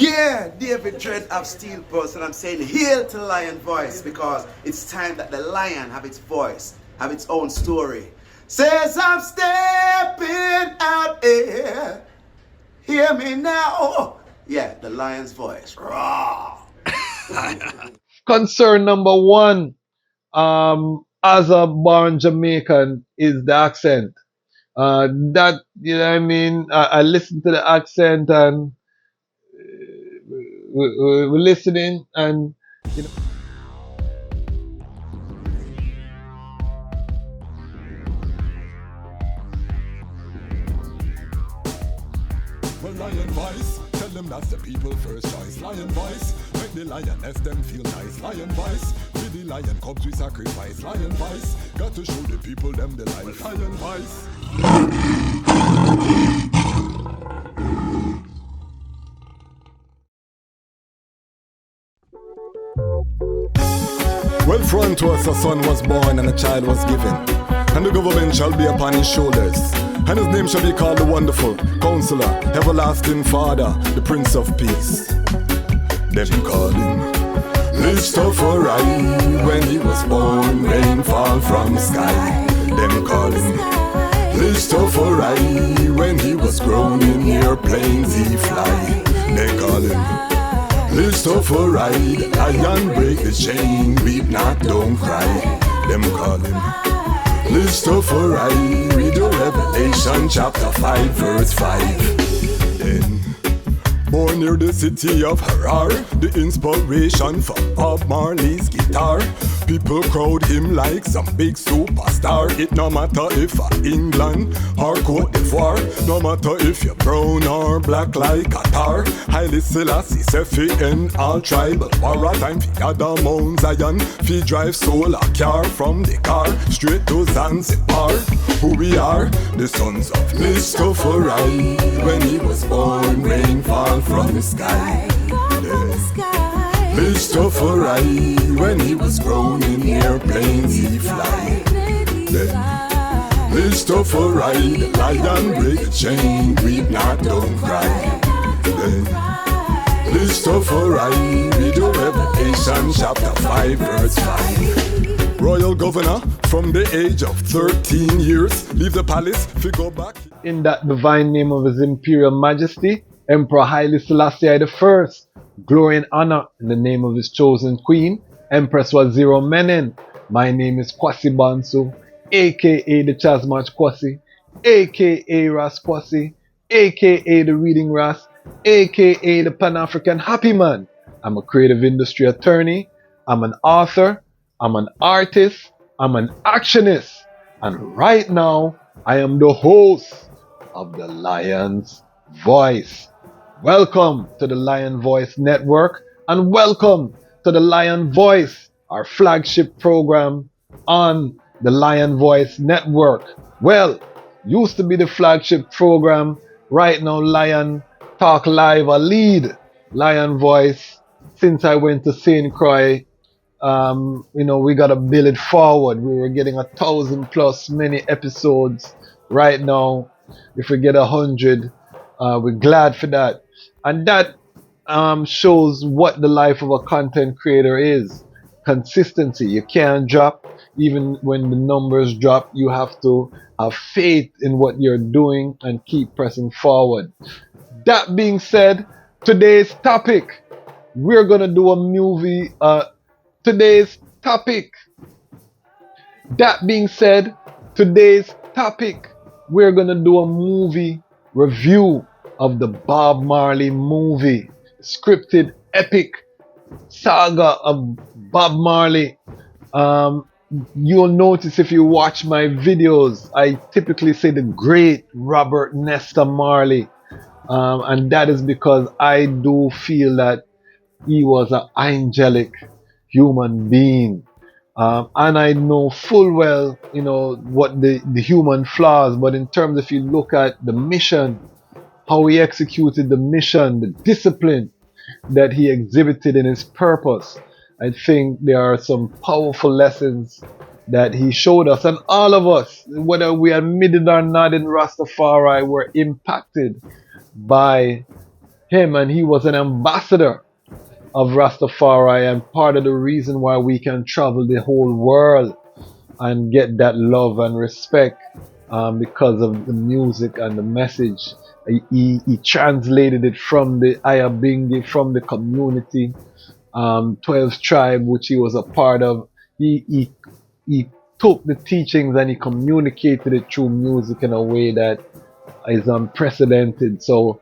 Yeah, David Dread of Steel Pulse, and I'm saying hail to Lion Voice because it's time that the lion have its voice, have its own story. Says I'm stepping out here, hear me now. Yeah, the lion's voice. Raw. Concern number one, as a born Jamaican, is the accent. That, you know what I mean? I listen to the accent and we're listening and, you know. Well, Lion Voice, tell them that's the people first choice. Lion Voice, make the lioness them feel nice. Lion Voice, with the lion cubs we sacrifice. Lion Voice, got to show the people them the life. Lion Voice. Well, from to us a son was born and a child was given, and the government shall be upon his shoulders. And his name shall be called the Wonderful Counselor, Everlasting Father, the Prince of Peace. Them call him Rastafari. When he was born, rain fall from the sky. Them call him Rastafari. When he was grown in airplanes he fly. They call him Rastafari. The lion break the chain, weep not, don't cry. Them call him Rastafari. Read the Revelation chapter 5 verse 5. Then born near the city of Harar, the inspiration for Bob Marley's guitar. People crowd him like some big superstar. It no matter if England or Cote d'Ivoire, no matter if you're brown or black like Qatar. Haile Selassie say fi end all tribal war. A time fi gather Mount Zion, fi drive solar car from the car straight to Zanzibar. Who we are, the sons of Rastafari. When he was born, rain fall from the sky. Rastafari. When he was grown in airplanes he fly. Then Rastafari. The lion break the chain, weep not, don't cry. Then Rastafari. Read the Revelation chapter 5 verse 5. Royal governor from the age of 13 years, leave the palace, fi go back. In that divine name of His Imperial Majesty, Emperor Haile Selassie I, glory and honor in the name of his chosen queen, Empress Waziri Menen. My name is Kwasi Bansu, aka Dejazmatch Kwasi, aka Ras Kwasi, aka the Reading Ras, aka the Panafrican Happy Man. I'm a creative industry attorney, I'm an author, I'm an artist, I'm an actionist, and right now I am the host of the Lion's Voice. Welcome to the Lion Voice Network and welcome to the Lion Voice, our flagship program on the Lion Voice Network. Well, used to be the flagship program, right now Lion Talk Live, a lead Lion Voice. Since I went to St. Croix, we gotta build it forward. We were getting 1,000+ many episodes. Right now, if we get 100, we're glad for that. And that shows what the life of a content creator is. Consistency. You can't drop. Even when the numbers drop, you have to have faith in what you're doing and keep pressing forward. That being said, today's topic, we're gonna do a movie. Today's topic. That being said, today's topic, we're gonna do a movie review of the Bob Marley movie, scripted epic saga of Bob Marley. You'll notice if you watch my videos, I typically say the great Robert Nesta Marley, and that is because I do feel that he was an angelic human being. And I know full well, what the human flaws, but in terms if you look at the mission, how he executed the mission, the discipline that he exhibited in his purpose, I think there are some powerful lessons that he showed us. And all of us, whether we admit it or not in Rastafari, were impacted by him, and he was an ambassador of Rastafari, and part of the reason why we can travel the whole world and get that love and respect, because of the music and the message. He translated it from the Ayabingi, from the community, 12th tribe, which he was a part of. He took the teachings and he communicated it through music in a way that is unprecedented. So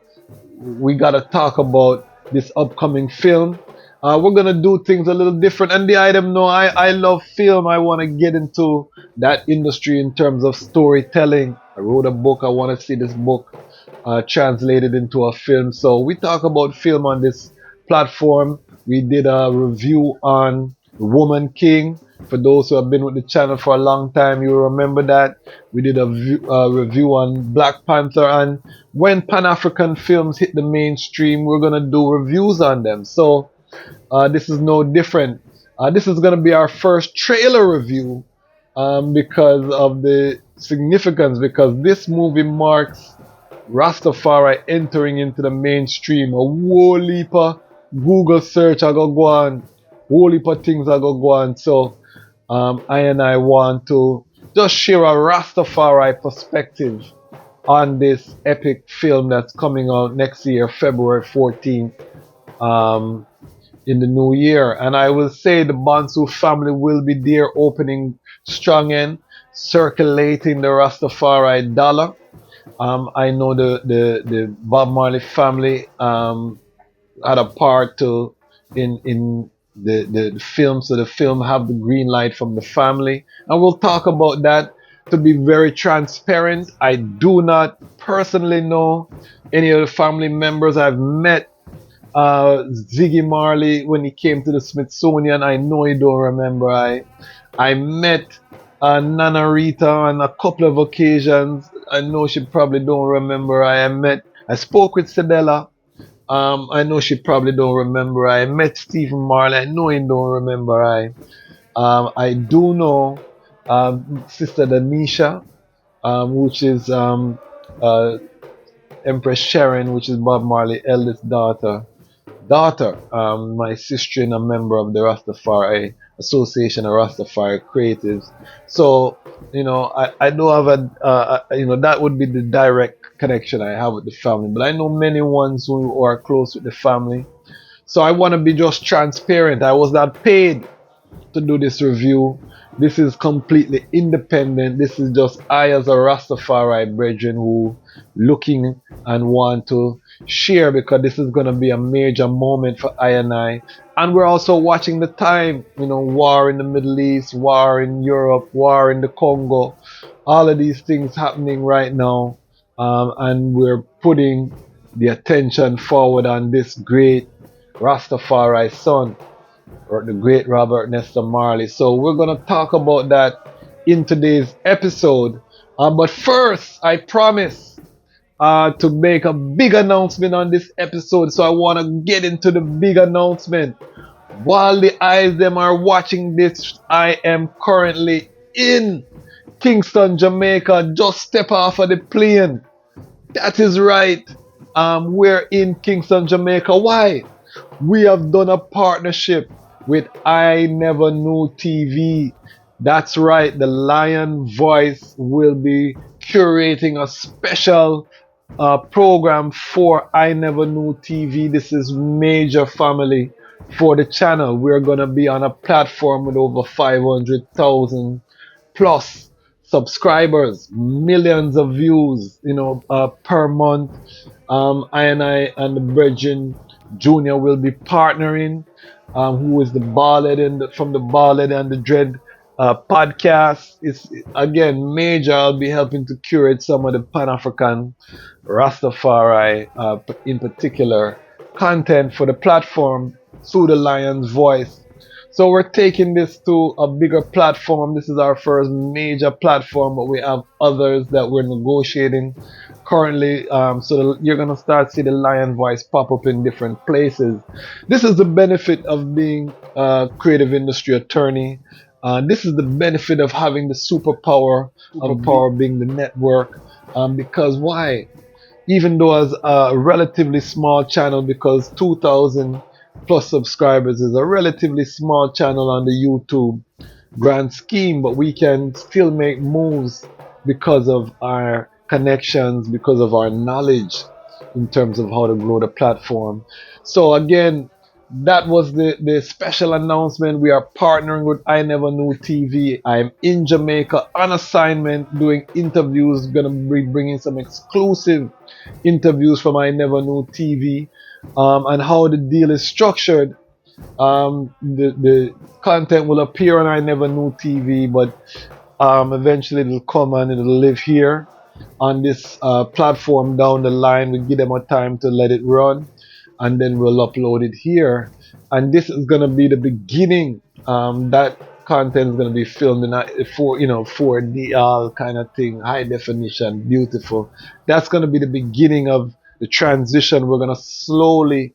we gotta talk about this upcoming film. We're gonna do things a little different. And the item, no, I love film. I want to get into that industry in terms of storytelling. I wrote a book. I want to see this book translated into a film. So we talk about film on this platform. We did a review on Woman King. For those who have been with the channel for a long time, you remember that. We did a review on Black Panther, and when Pan-African films hit the mainstream, we're going to do reviews on them. So this is no different. This is going to be our first trailer review, because of the significance, because this movie marks Rastafari entering into the mainstream. A whole heap of Google search I go on, whole heap of things I go on. So I want to just share a Rastafari perspective on this epic film that's coming out next year, February 14th, in the new year. And I will say the Bansu family will be there, opening strong end, circulating the Rastafari dollar. I know the Bob Marley family had a part to in the film, so the film have the green light from the family, and we'll talk about that. To be very transparent, I do not personally know any of the family members. I've met Ziggy Marley when he came to the Smithsonian. I know you don't remember. I met Nana Rita on a couple of occasions. I know she probably don't remember. I spoke with Sedella. I know she probably don't remember. I met Stephen Marley. I know he don't remember. I do know Sister Danisha, which is Empress Sharon, which is Bob Marley's eldest daughter. My sister and a member of the Rastafari Association of Rastafari Creatives. So, I do have that would be the direct connection I have with the family. But I know many ones who are close with the family. So I want to be just transparent. I was not paid to do this review. This is completely independent. This is just I as a Rastafari brethren who looking and want to share, because this is going to be a major moment for I and I. And we're also watching the time, war in the Middle East, war in Europe, war in the Congo, all of these things happening right now. And we're putting the attention forward on this great Rastafari son, or the great Robert Nesta Marley. So we're going to talk about that in today's episode. But first, I promise to make a big announcement on this episode. So I want to get into the big announcement. While the eyes them are watching this, I am currently in Kingston, Jamaica. Just step off of the plane. That is right. We're in Kingston, Jamaica. Why? We have done a partnership with I Never Knew TV. That's right, the Lion Voice will be curating a special program for I Never Knew TV. This is major family for the channel. We're going to be on a platform with over 500,000 plus subscribers, millions of views, per month. I and the Virgin Junior will be partnering, who is the Ballad from the Ballad and the Dread podcast. It's again major. I'll be helping to curate some of the Pan-African Rastafari, in particular, content for the platform through the Lion's Voice. So we're taking this to a bigger platform. This is our first major platform, but we have others that we're negotiating currently. So you're going to start see the Lion Voice pop up in different places. This is the benefit of being a creative industry attorney. This is the benefit of having the superpower of power being the network. Because why? even though as a relatively small channel, because 2,000 plus subscribers is a relatively small channel on the YouTube grand scheme, but we can still make moves because of our connections, because of our knowledge in terms of how to grow the platform. So again, that was the special announcement. We are partnering with I Never Knew TV. I'm in Jamaica on assignment doing interviews. Gonna be bringing some exclusive interviews from I Never Knew TV, and how the deal is structured. The content will appear on I Never Knew TV, but eventually it'll come and it'll live here on this platform down the line. We give them a time to let it run, and then we'll upload it here. And this is gonna be the beginning. That content is gonna be filmed in 4D all kind of thing, high definition, beautiful. That's gonna be the beginning of the transition. We're gonna slowly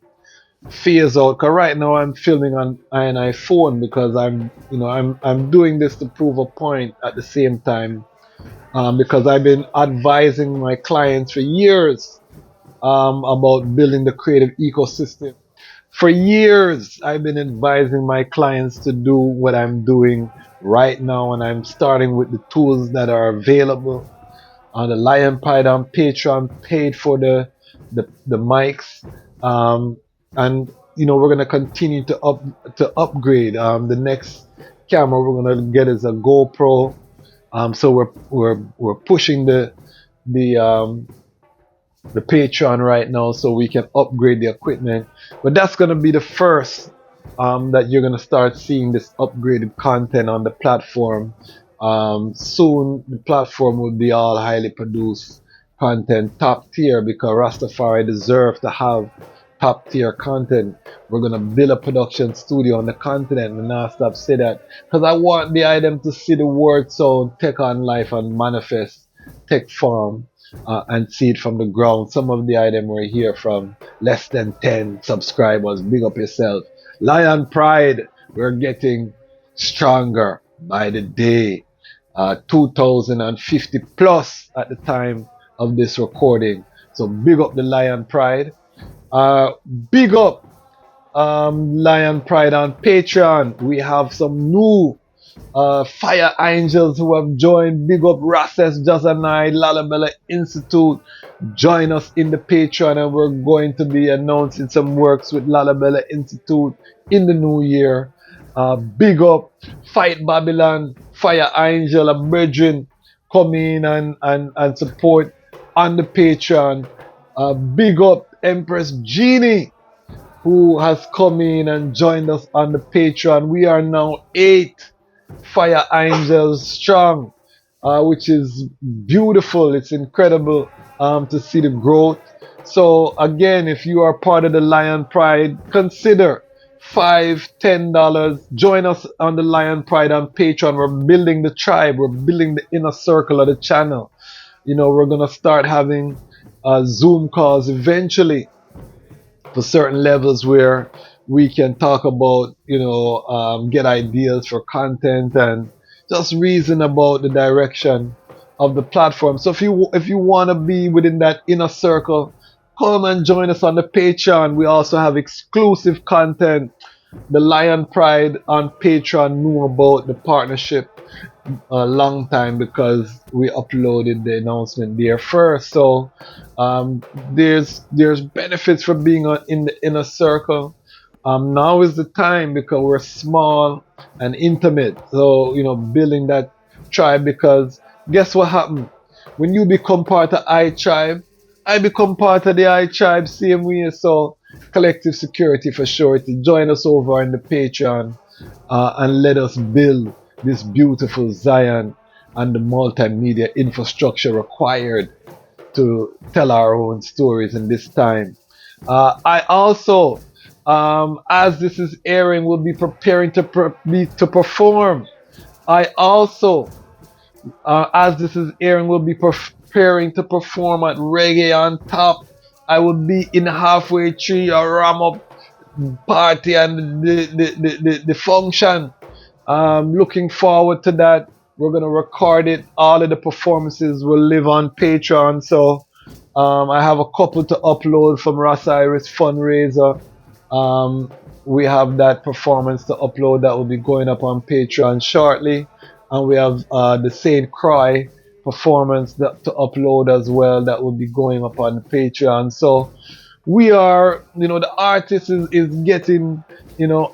phase out. Cause right now I'm filming on an iPhone because I'm doing this to prove a point at the same time. Because I've been advising my clients for years about building the creative ecosystem. For years, I've been advising my clients to do what I'm doing right now, and I'm starting with the tools that are available. The Lion Pride on Patreon paid for the mics, and we're gonna continue to upgrade. The next camera we're gonna get is a GoPro. So we're pushing the Patreon right now so we can upgrade the equipment. But that's gonna be the first that you're gonna start seeing this upgraded content on the platform. Soon the platform will be all highly produced content, top tier, because Rastafari deserve to have top tier content. We're gonna build a production studio on the continent, and not stop say that, because I want the item to see the word sound take on life and manifest, take form, and see it from the ground. Some of the item were here from less than 10 subscribers. Big up yourself. Lion Pride, we're getting stronger by the day. 2050 plus at the time of this recording. So big up the Lion Pride. Big up Lion Pride on Patreon. We have some new fire angels who have joined. Big up Ras Tafari, Lalabella Institute. Join us in the Patreon, and we're going to be announcing some works with Lalabella Institute in the new year. Big up Fight Babylon, Fire Angel, a brethren come in and support on the Patreon. Big up Empress Genie, who has come in and joined us on the Patreon. We are now 8 Fire Angels strong, which is beautiful. It's incredible to see the growth. So again, if you are part of the Lion Pride, consider $5, $10. Join us on the Lion Pride on Patreon. We're building the tribe. We're building the inner circle of the channel. We're gonna start having Zoom calls eventually for certain levels where we can talk about, get ideas for content and just reason about the direction of the platform. So if you want to be within that inner circle, come and join us on the Patreon. We also have exclusive content. The Lion Pride on Patreon knew about the partnership a long time because we uploaded the announcement there first. So there's benefits for being in the inner circle. Now is the time because we're small and intimate. So building that tribe, because guess what happened when you become part of I Tribe? I become part of the I Tribe same way. So collective security for sure. To join us over in the Patreon and let us build this beautiful Zion and the multimedia infrastructure required to tell our own stories in this time. I also, as this is airing, will be preparing to perform. I also, as this is airing, will be preparing to perform at Reggae on Top. I will be in halfway tree, a ram up party and the function. Looking forward to that. We're gonna record it. All of the performances will live on Patreon. So I have a couple to upload from Ras Iris fundraiser. We have that performance to upload that will be going up on Patreon shortly, and we have the Saint Cry performance to upload as well that will be going up on Patreon. So we are, the artist is getting,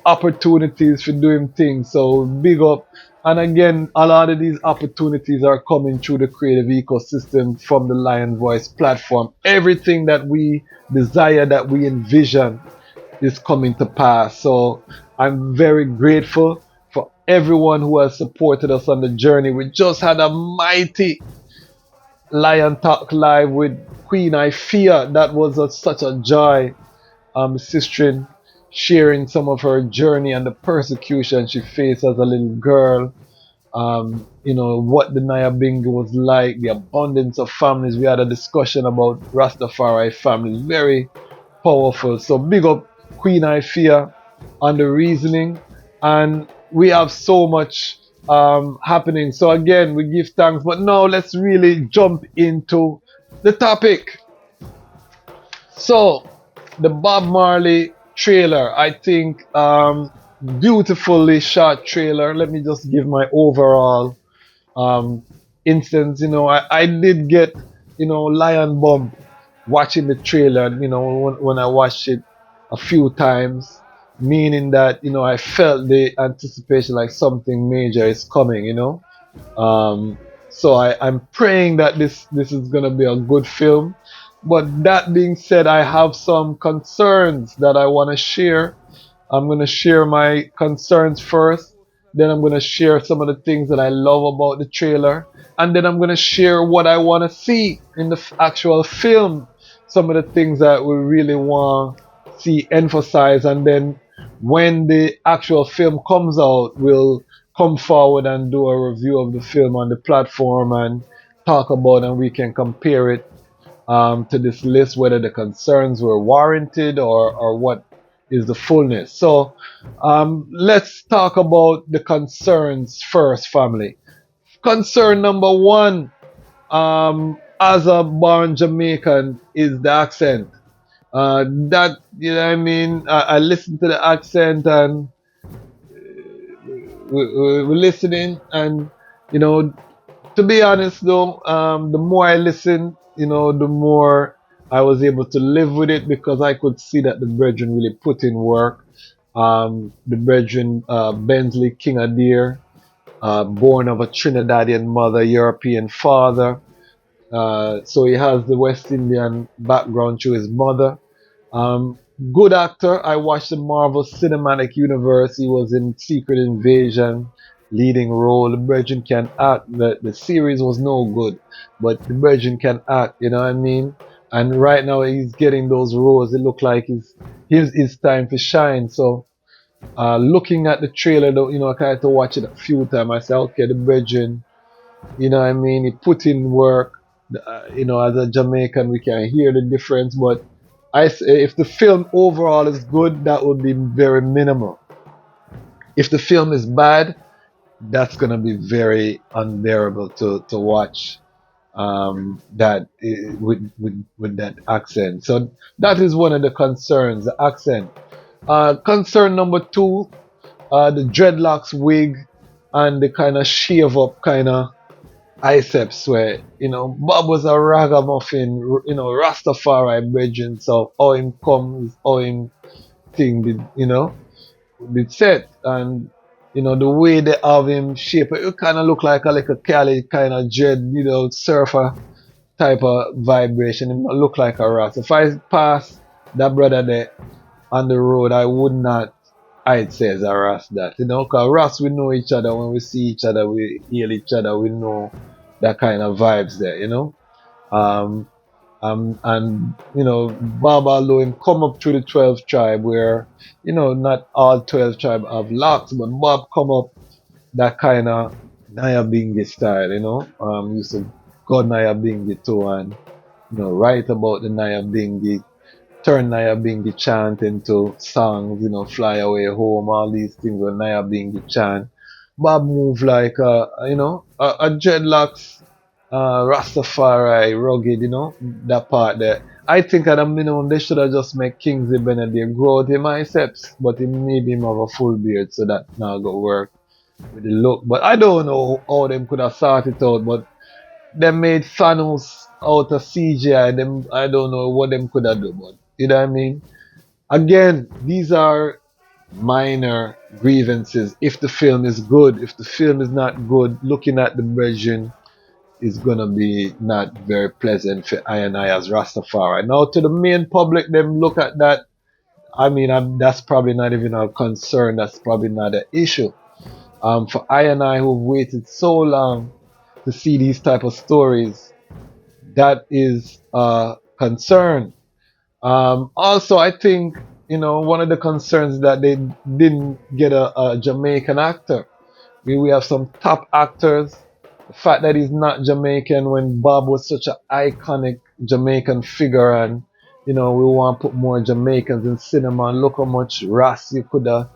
opportunities for doing things. So big up. And again, a lot of these opportunities are coming through the creative ecosystem from the Lion Voice platform. Everything that we desire, that we envision, is coming to pass. So I'm very grateful for everyone who has supported us on the journey. We just had a mighty Lion Talk Live with Queen I Fear. That was such a joy. Sistrin sharing some of her journey and the persecution she faced as a little girl. What the Nyabingi was like, the abundance of families. We had a discussion about Rastafari families. Very powerful. So big up Queen I Fear on the reasoning. And we have so much happening. So again, we give thanks. But now let's really jump into the topic. So the Bob Marley trailer, I think, beautifully shot trailer. Let me just give my overall instance. I did get, lion bump watching the trailer, when I watched it a few times, meaning that, I felt the anticipation like something major is coming, So I'm praying that this is going to be a good film. But that being said, I have some concerns that I want to share. I'm going to share my concerns first. Then I'm going to share some of the things that I love about the trailer. And then I'm going to share what I want to see in the actual film. Some of the things that we really want to see emphasized. And then when the actual film comes out, we'll come forward and do a review of the film on the platform and talk about, and we can compare it to this list, whether the concerns were warranted or what is the fullness. So let's talk about the concerns first, family. Concern number one, as a born Jamaican, is the accent. That, I mean, I listen to the accent and we're listening, and to be honest though, the more I listen, the more I was able to live with it, because I could see that the brethren really put in work. The brethren, Bensley King Adair, born of a Trinidadian mother, European father. So he has the West Indian background through his mother. Good actor. I watched the Marvel Cinematic Universe. He was in Secret Invasion, leading role. The brethren can act. The series was no good, but the brethren can act, you know what I mean? And right now he's getting those roles. It look like his time to shine. So looking at the trailer though, I kind of had to watch it a few times. I said, okay, the brethren, you know what I mean? He put in work. As a Jamaican, we can hear the difference, but if the film overall is good, that would be very minimal. If the film is bad, that's gonna be very unbearable to watch. That with that accent. So that is one of the concerns, the accent. Concern number two, the dreadlocks wig and the kind of shave up kind of biceps where, Bob was a ragamuffin, Rastafari brethren, so how him comes, how him thing did set, and, the way they have him shape, it kind of look like a Cali kind of dread, surfer type of vibration. It look like a Ras. If I pass that brother there on the road, I would not, I'd say as a Ras that, because Ras, we know each other. When we see each other, we heal each other, we know that kind of vibes there, and Baba Loim come up through the 12 tribe where, not all 12 tribe have locks, but Bob come up that kind of Nyabingi style, used to go Nyabingi too, and, write about the Nyabingi, turn Nyabingi chant into songs, Fly Away Home, all these things with Nyabingi chant. Bob move like a dreadlocks Rastafari, rugged, that part there. I think at a minimum they should have just made Kingsley Benedict grow out him biceps, but he maybe him have a full beard, so that now go work with the look. But I don't know how them could have sorted it out, but they made Thanos out of CGI. Them, I don't know what them could have done, but you know what I mean? Again, these are minor grievances. If the film is good, if the film is not good, looking at the version is gonna be not very pleasant for I and I as Rastafari. Now to the main public, them look at that. I mean, that's probably not even a concern. That's probably not an issue. For I and I who've waited so long to see these type of stories, that is a concern. Also, I think one of the concerns that they didn't get a Jamaican actor. We have some top actors. The fact that he's not Jamaican when Bob was such an iconic Jamaican figure, and we want to put more Jamaicans in cinema. And look how much Ras you could have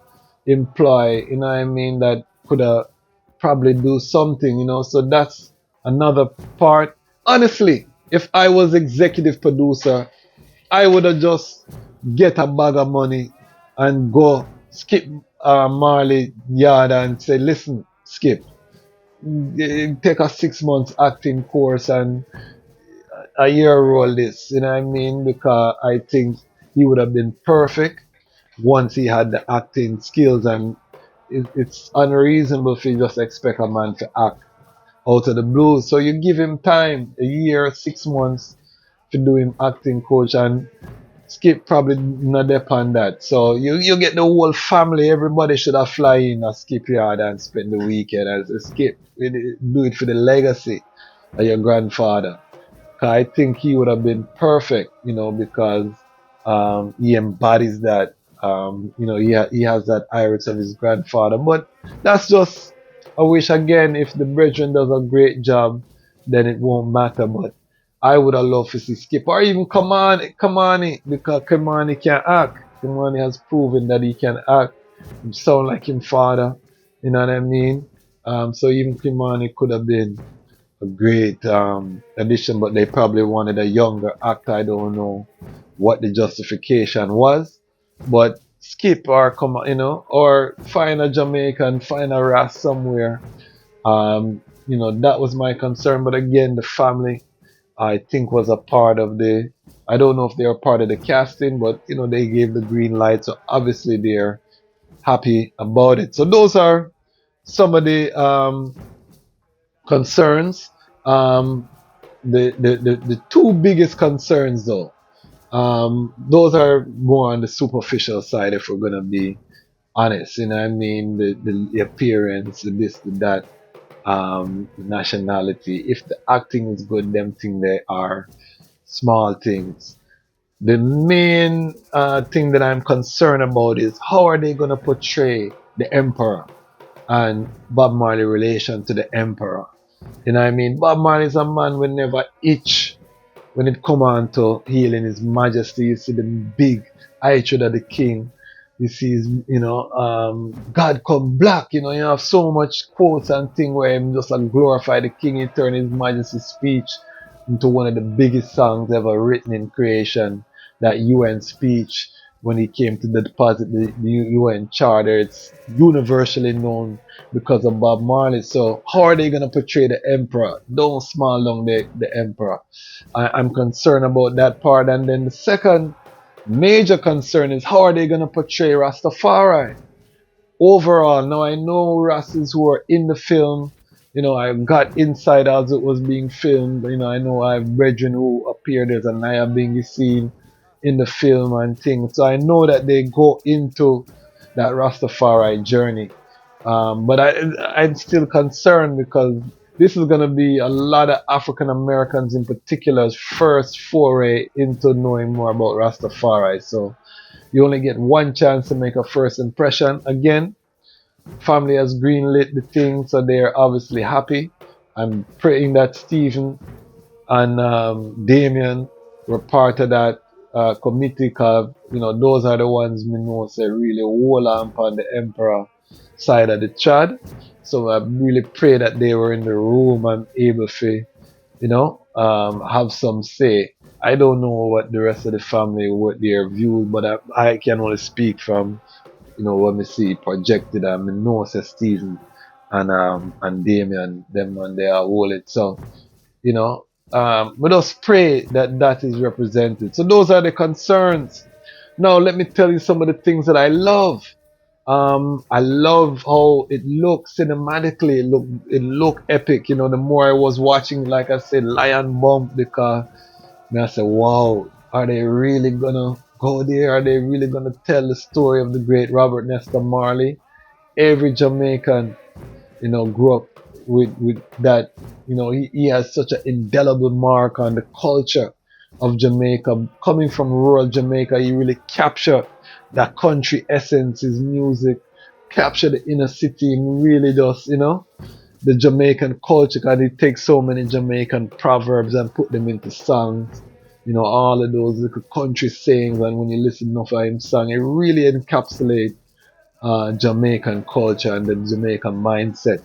employ. You know what I mean? That could have probably do something. So that's another part. Honestly, if I was executive producer, I would have just get a bag of money and go Skip Marley yard and say, listen, Skip, take a 6 months acting course and a year roll this. You know what I mean? Because I think he would have been perfect once he had the acting skills, and it's unreasonable if you just expect a man to act out of the blue. So you give him time, a year, 6 months to do him acting coach, and Skip probably not depend that. So you get the whole family, everybody should have fly in a Skip yard and spend the weekend as a Skip. Do it for the legacy of your grandfather. I think he would have been perfect, because he embodies that. He has that iris of his grandfather. But that's just a wish. Again, if the brethren does a great job, then it won't matter. But I would have loved to see Skip or even Kamani, because Kamani can act. Kamani has proven that he can act. He sound like his father. You know what I mean? So even Kamani could have been a great addition, but they probably wanted a younger actor. I don't know what the justification was, but Skip or come, or find a Jamaican, find a Ras somewhere. That was my concern. But again, the family, I think, was a part of the. I don't know if they were part of the casting, but they gave the green light, so obviously they're happy about it. So those are some of the concerns. The two biggest concerns, though, those are more on the superficial side, if we're gonna be honest. I mean, the appearance, the this, the that, nationality. If the acting is good, them thing they are small things. The main thing that I'm concerned about is how are they gonna portray the emperor and Bob Marley relation to the emperor. I mean, Bob Marley is a man will never itch when it come on to healing his majesty. You see the big hatred of the king. You see his, God come black. You have so much quotes and thing where him just glorify the king. He turn his majesty's speech into one of the biggest songs ever written in creation. That UN speech when he came to deposit the UN charter, it's universally known because of Bob Marley. So how are they going to portray the emperor? Don't small down the emperor. I'm concerned about that part. And then the second major concern is how are they going to portray Rastafari overall. Now I know Rastas who are in the film, I got inside as it was being filmed. I know I have brethren who appeared as a Naya Bingi scene in the film and things. So I know that they go into that Rastafari journey. But I'm still concerned because this is going to be a lot of African Americans in particular's first foray into knowing more about Rastafari. So you only get one chance to make a first impression. Again, family has greenlit the thing, so they're obviously happy. I'm praying that Stephen and Damien were part of that committee, because those are the ones me know say really hold on upon the emperor side of the Chad. So I really pray that they were in the room and able to have some say. I don't know what the rest of the family, what their views, but I can only speak from, what me see projected, and me know say Stephen and Damien, them and they are hold it. So, we just pray that that is represented. So those are the concerns. Now let me tell you some of the things that I love. I love how it looks cinematically. It look epic. The more I was watching, like I said, Lion Bump, because I said, wow, are they really gonna go there? Are they really gonna tell the story of the great Robert Nesta Marley? Every Jamaican, grew up with that. He has such an indelible mark on the culture of Jamaica. Coming from rural Jamaica, he really captured that country essence. His music captured the inner city. He really does, the Jamaican culture, because he takes so many Jamaican proverbs and put them into songs. All of those little country sayings, and when you listen enough of him song, it really encapsulates Jamaican culture and the Jamaican mindset.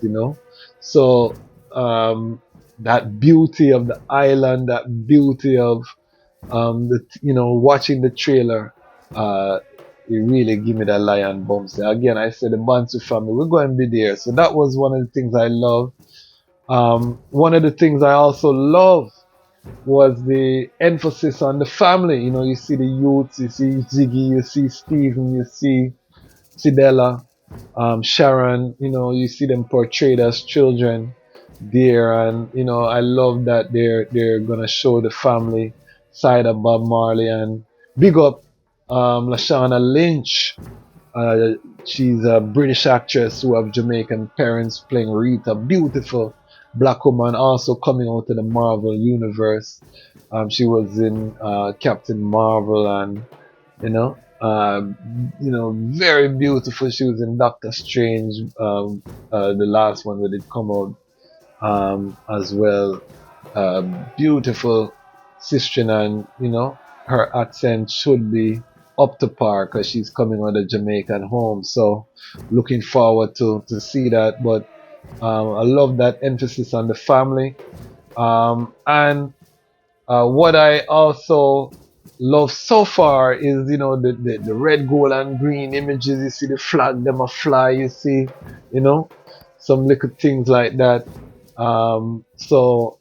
So that beauty of the island, that beauty of watching the trailer, it really give me that lion bumps. Again, I said the Bantu family, we're going to be there. So that was one of the things I love. One of the things I also love was the emphasis on the family. You see the youths, you see Ziggy, you see Stephen, you see Sidella, Sharon, you see them portrayed as children there, and I love that they're gonna show the family side of Bob Marley. And big up Lashana Lynch. Uh, she's a British actress who have Jamaican parents, playing Rita, beautiful black woman, also coming out of the Marvel universe. She was in Captain Marvel, and you know, very beautiful. She was in Doctor Strange, the last one that did come out, as well. Beautiful sister, and her accent should be up to par because she's coming out of Jamaican home. So looking forward to see that. But I love that emphasis on the family. And what I also love so far is, the red, gold, and green images. You see the flag, them a fly. You see, you know, some little things like that. So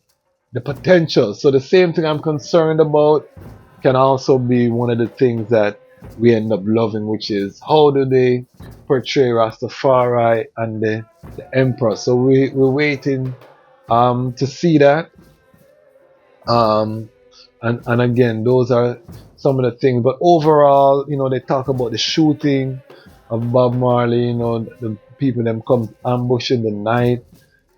the potential. So the same thing I'm concerned about can also be one of the things that we end up loving, which is how do they portray Rastafari and the Emperor. So we're waiting to see that. Um, and again, those are some of the things. But overall, they talk about the shooting of Bob Marley. The people them come ambush in the night.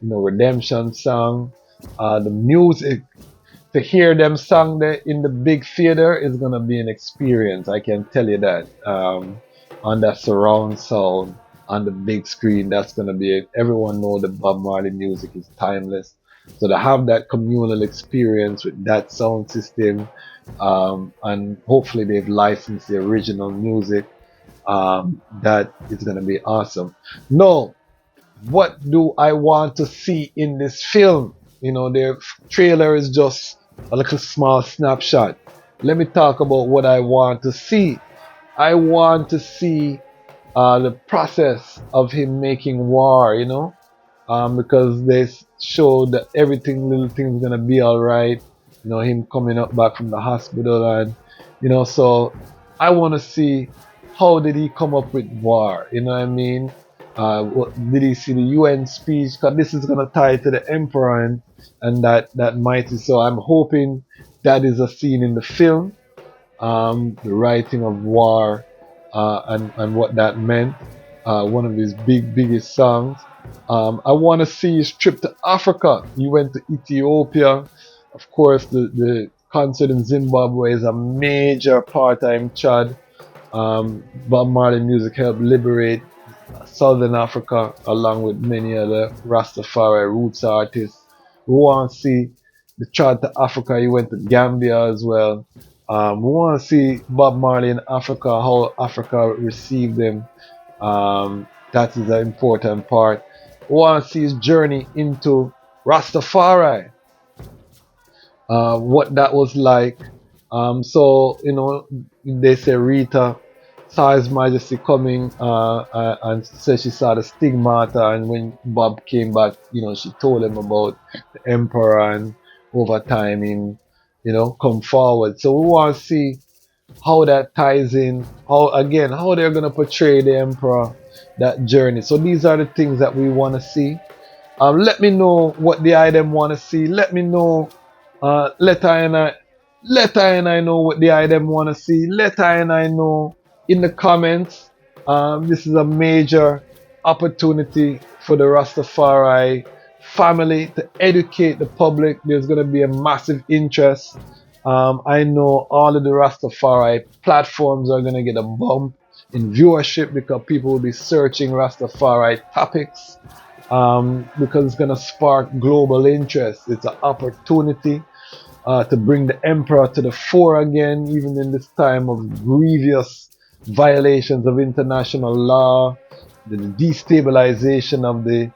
Redemption song. The music, to hear them sung there in the big theater is gonna be an experience. I can tell you that. On that surround sound on the big screen, that's gonna be it. Everyone know that Bob Marley music is timeless. So to have that communal experience with that sound system, and hopefully they've licensed the original music, that is gonna be awesome. No, what do I want to see in this film? Their trailer is just a little small snapshot. Let me talk about what I want to see. I want to see the process of him making war, because they showed that everything, little thing's gonna be all right. Him coming up back from the hospital, and so I want to see how did he come up with war. You know what I mean? Did he see the UN speech? Because this is gonna tie to the emperor and that mighty. So I'm hoping that is a scene in the film. The writing of war, and what that meant. One of his biggest songs. I want to see his trip to Africa. He went to Ethiopia. Of course, the concert in Zimbabwe is a major part-time Chad. Bob Marley music helped liberate Southern Africa along with many other Rastafari roots artists. We want to see the Chad to Africa. He went to Gambia as well. We want to see Bob Marley in Africa, how Africa received him. That is an important part. We want to see his journey into Rastafari. what that was like. So, they say Rita saw His Majesty coming and said she saw the stigmata, and when Bob came back, she told him about the Emperor and over time him, come forward. So we want to see how that ties in, how they're going to portray the Emperor, that journey. So these are the things that we want to see. Let me know what the item want to see. Let me know. Let I and I know what the item want to see. Let I and I know in the comments. This is a major opportunity for the Rastafari family to educate the public. There's going to be a massive interest. I know all of the Rastafari platforms are going to get a bump in viewership because people will be searching Rastafari topics. Because it's going to spark global interest. It's an opportunity to bring the Emperor to the fore again, even in this time of grievous violations of international law, the destabilization of the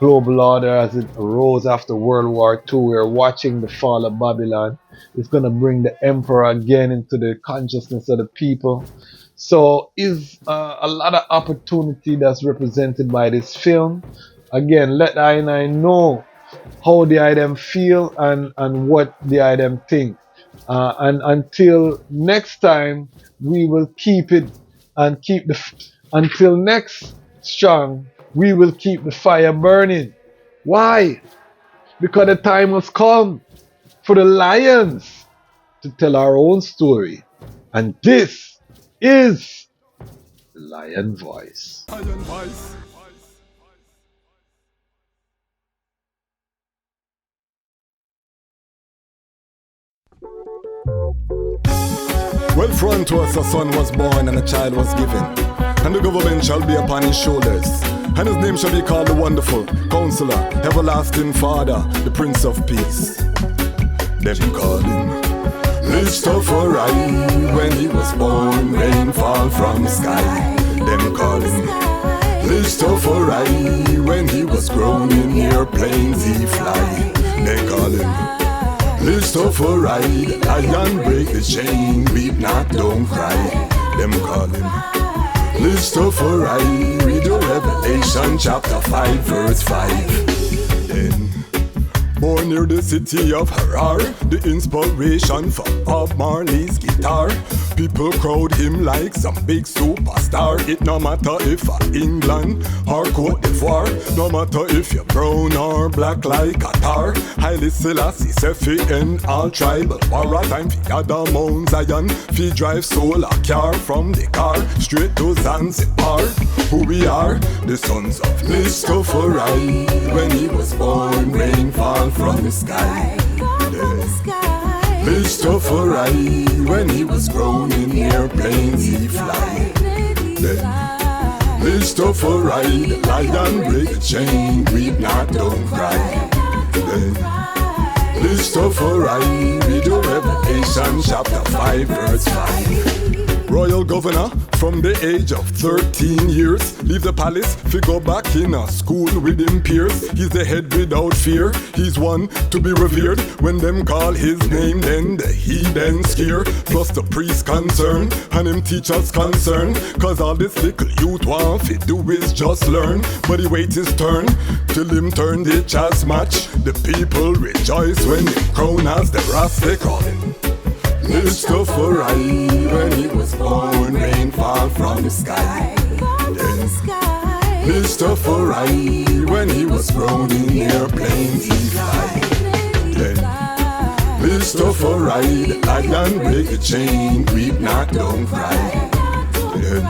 global order as it arose after World War II. We're watching the fall of Babylon. It's going to bring the Emperor again into the consciousness of the people. So is a lot of opportunity that's represented by this film. Again, let I and I know how the item feel and what the item think. And until next time, we will keep it and until next strong, we will keep the fire burning. Why? Because the time has come for the lions to tell our own story. And this is the Lion Voice. Lion Voice. Well, for unto us a son was born and a child was given, and the government shall be upon his shoulders, and his name shall be called the Wonderful Counselor, Everlasting Father, the Prince of Peace. Them call him Rastafari. When he was born, rain fall from the sky. Them call him Rastafari. When he was grown, in airplanes he fly. They call him Rastafari. The lion break the chain, weep not, don't cry. Them call him Rastafari. Read the Revelation chapter 5 verse 5. Then born near the city of Harar, the inspiration for Bob Marley's guitar. People crowd him like some big superstar. It no matter if England or Côte d'Ivoire, no matter if you're brown or black like Qatar. Haile Selassie Sefi and all tribal war. Time fi gather Mount Zion, fi drive solar car from the car straight to Zanzibar. Who we are, the sons of Rastafari. When he was born, rain fall from the sky. Rastafari. When he was grown, in airplanes he fly. Then Rastafari. The lion break the chain, weep not, don't cry. Then Rastafari. Read the Revelation chapter 5 verse 5. Royal governor from the age of 13 years. Leave the palace, fi go back in a school with him peers. He's the head without fear, he's one to be revered. When them call his name, then the heathen scare. Plus the priest concerned, and him teachers concerned. Cause all this little youth want fi do is just learn. But he wait his turn, till him turn the Dejazmatch. The people rejoice when him crown as the Rasta, they call him Rastafari. When he was born, rain fall from the sky. Then Rastafari. When he was grown, in airplanes he fly. Then Rastafari. The lion break the chain, weep not, don't cry. Then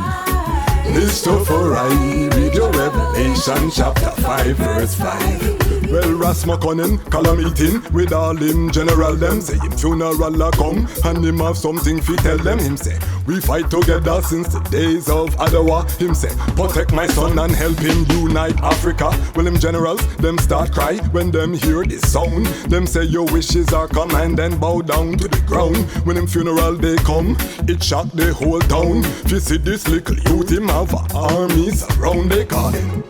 Rastafari. Read your Revelation chapter 5 verse 5. Well, Ras Tafari call a meeting with all him general. Them say him funeral a come, and him have something fi tell them. Him say, we fight together since the days of Adawa. Him say, protect my son and help him unite Africa. Well, them generals, them start cry when them hear this sound. Them say your wishes are come and then bow down to the ground. When him funeral they come, it shock the whole town. Fi see this little youth, him have a army surround. They call him